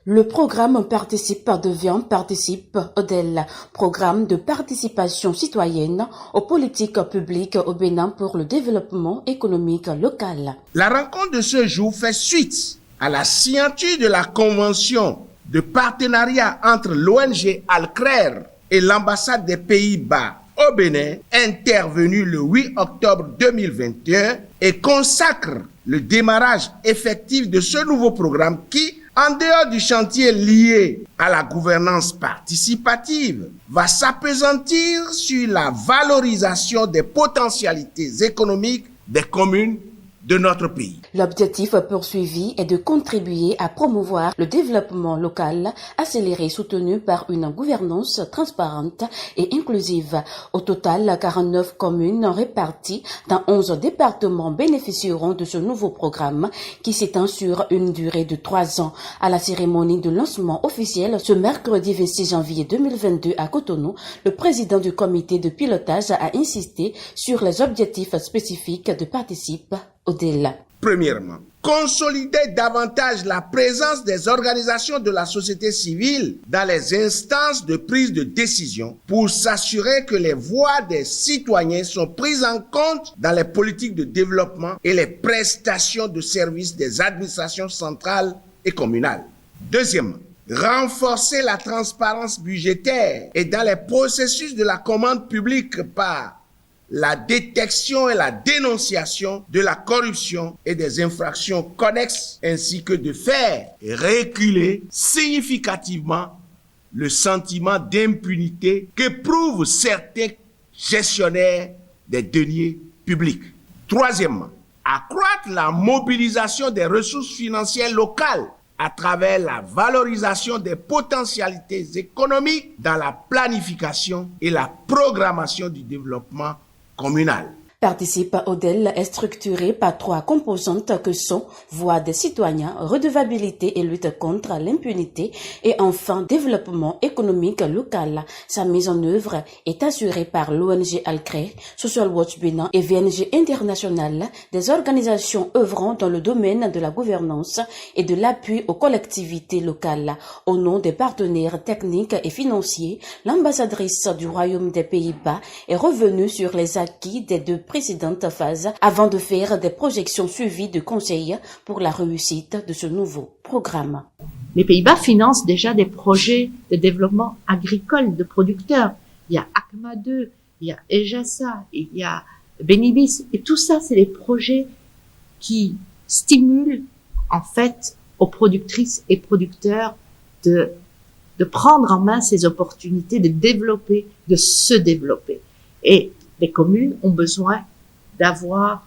Le programme Participe devient Participe ODEL, programme de participation citoyenne aux politiques publiques au Bénin pour le développement économique local. La rencontre de ce jour fait suite à la signature de la convention de partenariat entre l'ONG Alcrer et l'ambassade des Pays-Bas au Bénin, intervenue le 8 octobre 2021 et consacre le démarrage effectif de ce nouveau programme qui, en dehors du chantier lié à la gouvernance participative, va s'appesantir sur la valorisation des potentialités économiques des communes de notre pays. L'objectif poursuivi est de contribuer à promouvoir le développement local, accéléré et soutenu par une gouvernance transparente et inclusive. Au total, 49 communes réparties dans 11 départements bénéficieront de ce nouveau programme qui s'étend sur une durée de 3 ans. À la cérémonie de lancement officiel ce mercredi 26 janvier 2022 à Cotonou, le président du comité de pilotage a insisté sur les objectifs spécifiques de Participe ODEL. Premièrement, consolider davantage la présence des organisations de la société civile dans les instances de prise de décision pour s'assurer que les voix des citoyens sont prises en compte dans les politiques de développement et les prestations de services des administrations centrales et communales. Deuxièmement, renforcer la transparence budgétaire et dans les processus de la commande publique par la détection et la dénonciation de la corruption et des infractions connexes, ainsi que de faire reculer significativement le sentiment d'impunité qu'éprouvent certains gestionnaires des deniers publics. Troisièmement, accroître la mobilisation des ressources financières locales à travers la valorisation des potentialités économiques dans la planification et la programmation du développement communal. Participe ODEL est structuré par 3 composantes que sont voix des citoyens, redevabilité et lutte contre l'impunité et enfin développement économique local. Sa mise en œuvre est assurée par l'ONG Alcrer, Social Watch Bénin et VNG International, des organisations œuvrant dans le domaine de la gouvernance et de l'appui aux collectivités locales. Au nom des partenaires techniques et financiers, l'ambassadrice du Royaume des Pays-Bas est revenue sur les acquis des 2 précédente phase avant de faire des projections suivies de conseils pour la réussite de ce nouveau programme. Les Pays-Bas financent déjà des projets de développement agricole de producteurs. Il y a ACMA 2, il y a EJASA, il y a Benibis. Et tout ça, c'est des projets qui stimulent en fait aux productrices et producteurs de prendre en main ces opportunités, de développer, de se développer. Et les communes ont besoin d'avoir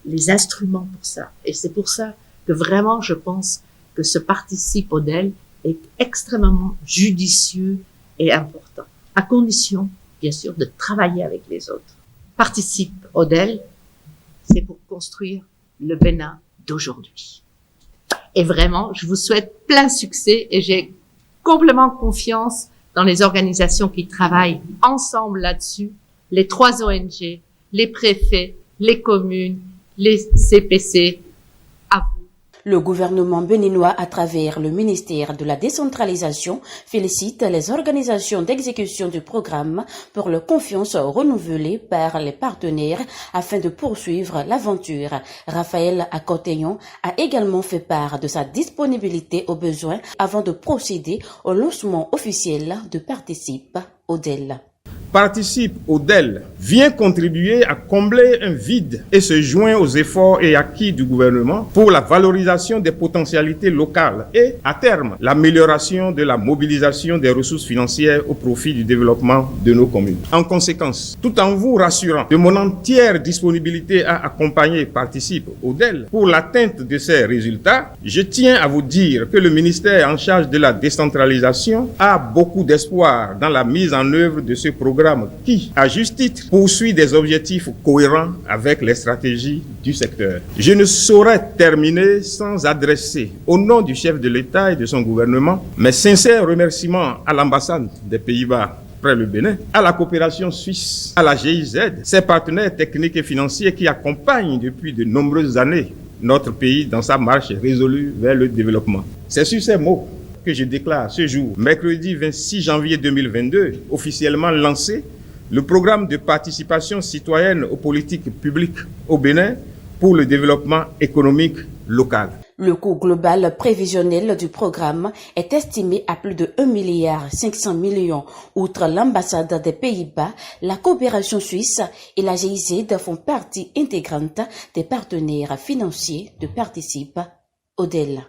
les instruments pour ça. Et c'est pour ça que vraiment, je pense que ce participe ODEL est extrêmement judicieux et important, à condition, bien sûr, de travailler avec les autres. Participe ODEL, c'est pour construire le Bénin d'aujourd'hui. Et vraiment, je vous souhaite plein succès et j'ai complètement confiance dans les organisations qui travaillent ensemble là-dessus. Les 3 ONG, les préfets, les communes, les CPC, à vous. Le gouvernement béninois, à travers le ministère de la décentralisation, félicite les organisations d'exécution du programme pour leur confiance renouvelée par les partenaires afin de poursuivre l'aventure. Raphaël Akoteyon a également fait part de sa disponibilité aux besoins avant de procéder au lancement officiel de Participe ODEL. Participe ODEL vient contribuer à combler un vide et se joint aux efforts et acquis du gouvernement pour la valorisation des potentialités locales et, à terme, l'amélioration de la mobilisation des ressources financières au profit du développement de nos communes. En conséquence, tout en vous rassurant de mon entière disponibilité à accompagner Participe ODEL pour l'atteinte de ces résultats, je tiens à vous dire que le ministère en charge de la décentralisation a beaucoup d'espoir dans la mise en œuvre de ce programme qui, à juste titre, poursuit des objectifs cohérents avec les stratégies du secteur. Je ne saurais terminer sans adresser, au nom du chef de l'État et de son gouvernement, mes sincères remerciements à l'ambassade des Pays-Bas près le Bénin, à la coopération suisse, à la GIZ, ses partenaires techniques et financiers qui accompagnent depuis de nombreuses années notre pays dans sa marche résolue vers le développement. C'est sur ces mots que je déclare ce jour, mercredi 26 janvier 2022, officiellement lancé le programme de participation citoyenne aux politiques publiques au Bénin pour le développement économique local. Le coût global prévisionnel du programme est estimé à plus de 1,5 milliard. Outre l'ambassade des Pays-Bas, la coopération suisse et la GIZ font partie intégrante des partenaires financiers de Participe Odel.